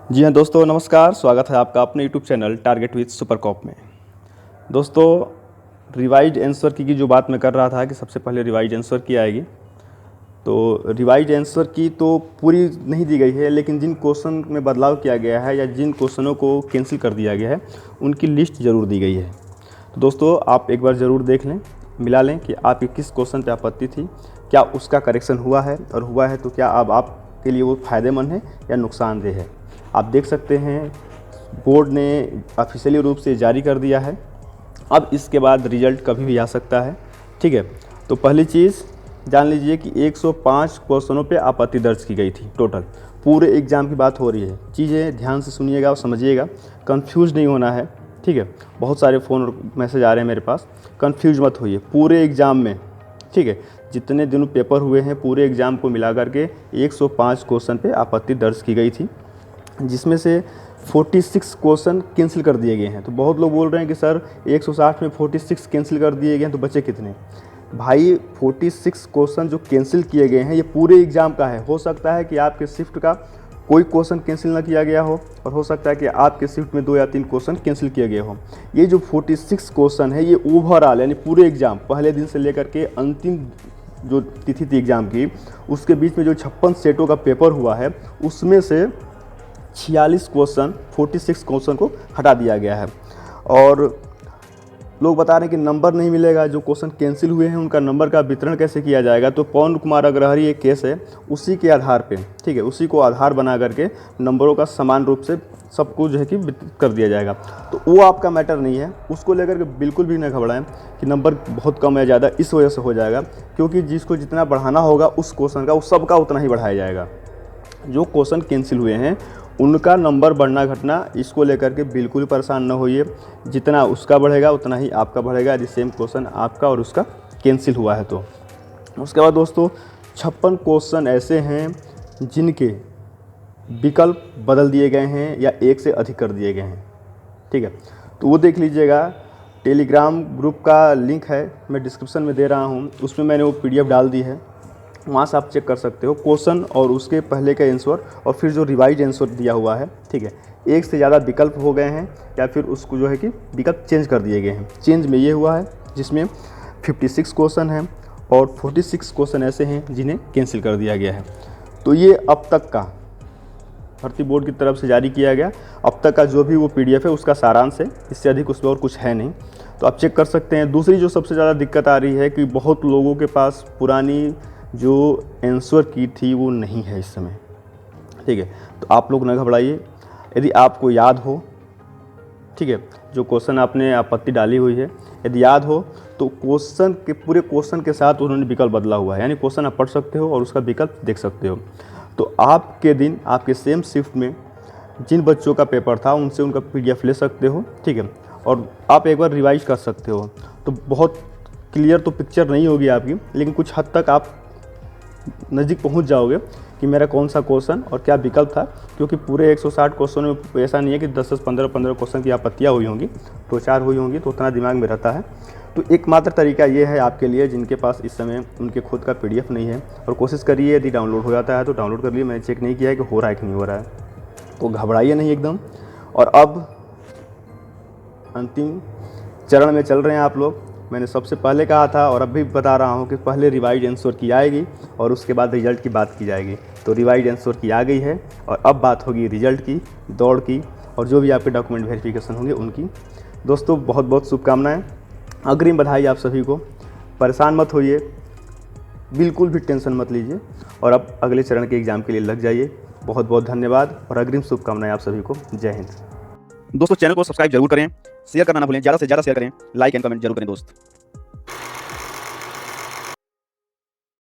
जी हाँ दोस्तों, नमस्कार। स्वागत है आपका अपने YouTube channel target with super cop में। दोस्तों, रिवाइज आंसर की जो बात मैं कर रहा था कि सबसे पहले रिवाइज आंसर की आएगी, तो रिवाइज आंसर की तो पूरी नहीं दी गई है, लेकिन जिन क्वेश्चन में बदलाव किया गया है या जिन क्वेश्चनों को कैंसिल कर दिया गया है उनकी लिस्ट ज़रूर दी गई है। तो दोस्तों, आप एक बार ज़रूर देख लें, मिला लें कि आपकी किस क्वेश्चन पर आपत्ति थी, क्या उसका करेक्शन हुआ है, और हुआ है तो क्या अब आपके लिए वो फ़ायदेमंद है या नुकसानदेह है। आप देख सकते हैं बोर्ड ने ऑफिशियली रूप से जारी कर दिया है। अब इसके बाद रिजल्ट कभी भी आ सकता है, ठीक है। तो पहली चीज़ जान लीजिए कि 105 क्वेश्चनों पे आपत्ति दर्ज की गई थी टोटल। पूरे एग्ज़ाम की बात हो रही है। चीज़ें ध्यान से सुनिएगा और समझिएगा, कंफ्यूज नहीं होना है, ठीक है। बहुत सारे फ़ोन और मैसेज आ रहे हैं मेरे पास, कंफ्यूज मत होइए। पूरे एग्ज़ाम में, ठीक है, जितने दिनों पेपर हुए हैं पूरे एग्ज़ाम को मिला करके 105 क्वेश्चन पे आपत्ति दर्ज की गई थी, जिसमें से 46 क्वेश्चन कैंसिल कर दिए गए हैं। तो बहुत लोग बोल रहे हैं कि सर 160 में 46 कैंसिल कर दिए गए हैं तो बचे कितने। भाई 46 क्वेश्चन जो कैंसिल किए गए हैं ये पूरे एग्ज़ाम का है। हो सकता है कि आपके शिफ्ट का कोई क्वेश्चन कैंसिल ना किया गया हो, और हो सकता है कि आपके शिफ्ट में 2 या 3 क्वेश्चन कैंसिल किए गए हो। ये जो 46 क्वेश्चन है ये ओवरऑल यानी पूरे एग्ज़ाम पहले दिन से लेकर के अंतिम जो तिथि थी एग्ज़ाम की उसके बीच में जो 56 सेटों का पेपर हुआ है उसमें से 46 क्वेश्चन 46 क्वेश्चन को हटा दिया गया है। और लोग बता रहे हैं कि नंबर नहीं मिलेगा, जो क्वेश्चन कैंसिल हुए हैं उनका नंबर का वितरण कैसे किया जाएगा। तो पवन कुमार अग्रहरी एक केस है, उसी के आधार पे, ठीक है, उसी को आधार बना करके नंबरों का समान रूप से सबको जो है कि वितरित कर दिया जाएगा। तो वो आपका मैटर नहीं है, उसको लेकर के बिल्कुल भी न घबराएं कि नंबर बहुत कम या ज़्यादा इस वजह से हो जाएगा, क्योंकि जिसको जितना बढ़ाना होगा उस क्वेश्चन का उस सबका उतना ही बढ़ाया जाएगा। जो क्वेश्चन कैंसिल हुए हैं उनका नंबर बढ़ना घटना इसको लेकर के बिल्कुल परेशान न होइए। जितना उसका बढ़ेगा उतना ही आपका बढ़ेगा यदि सेम क्वेश्चन आपका और उसका कैंसिल हुआ है तो। उसके बाद दोस्तों 56 क्वेश्चन ऐसे हैं जिनके विकल्प बदल दिए गए हैं या एक से अधिक कर दिए गए हैं, ठीक है। तो वो देख लीजिएगा। टेलीग्राम ग्रुप का लिंक है, मैं डिस्क्रिप्शन में दे रहा हूँ, उसमें मैंने वो PDF डाल दी है, वहाँ से आप चेक कर सकते हो क्वेश्चन और उसके पहले का आंसर और फिर जो रिवाइज आंसर दिया हुआ है, ठीक है। एक से ज़्यादा विकल्प हो गए हैं या फिर उसको जो है कि विकल्प चेंज कर दिए गए हैं। चेंज में ये हुआ है जिसमें 56 क्वेश्चन हैं और 46 क्वेश्चन ऐसे हैं जिन्हें कैंसिल कर दिया गया है। तो ये अब तक का भर्ती बोर्ड की तरफ से जारी किया गया अब तक का जो भी वो PDF है उसका सारांश है, इससे अधिक उसमें और कुछ है नहीं। तो आप चेक कर सकते हैं। दूसरी जो सबसे ज़्यादा दिक्कत आ रही है कि बहुत लोगों के पास पुरानी जो आंसर की थी वो नहीं है इस समय, ठीक है। तो आप लोग न घबराइए, यदि आपको याद हो, ठीक है, जो क्वेश्चन आपने आपत्ति डाली हुई है यदि याद हो तो क्वेश्चन के पूरे क्वेश्चन के साथ उन्होंने विकल्प बदला हुआ है, यानी क्वेश्चन आप पढ़ सकते हो और उसका विकल्प देख सकते हो। तो आपके दिन आपके सेम शिफ्ट में जिन बच्चों का पेपर था उनसे उनका PDF ले सकते हो, ठीक है, और आप एक बार रिवाइज कर सकते हो। तो बहुत क्लियर तो पिक्चर नहीं होगी आपकी, लेकिन कुछ हद तक आप नज़दीक पहुंच जाओगे कि मेरा कौन सा क्वेश्चन और क्या विकल्प था। क्योंकि पूरे 160 क्वेश्चन में ऐसा नहीं है कि 10 15 क्वेश्चन की आपत्तियाँ हुई होंगी, 2-4 हुई होंगी, तो उतना दिमाग में रहता है। तो एकमात्र तरीका ये है आपके लिए जिनके पास इस समय उनके खुद का PDF नहीं है, और कोशिश करिए यदि डाउनलोड हो जाता है तो डाउनलोड कर लिए। मैंने चेक नहीं किया है कि हो रहा है कि नहीं हो रहा है, तो घबराइए नहीं एकदम। और अब अंतिम चरण में चल रहे हैं आप लोग। मैंने सबसे पहले कहा था और अब भी बता रहा हूं कि पहले रिवाइज आंसर की आएगी और उसके बाद रिजल्ट की बात की जाएगी। तो रिवाइज आंसर की आ गई है और अब बात होगी रिजल्ट की, दौड़ की, और जो भी आपके डॉक्यूमेंट वेरिफिकेशन होंगे उनकी। दोस्तों, बहुत बहुत शुभकामनाएं, अग्रिम बधाई आप सभी को। परेशान मत होइए, बिल्कुल भी टेंशन मत लीजिए, और अब अगले चरण के एग्ज़ाम के लिए लग जाइए। बहुत बहुत धन्यवाद और अग्रिम शुभकामनाएं आप सभी को। जय हिंद। दोस्तों, चैनल को सब्सक्राइब जरूर करें, शेयर करना ना भूलें, ज़्यादा से ज़्यादा शेयर करें, लाइक एंड कमेंट जरूर करें दोस्त।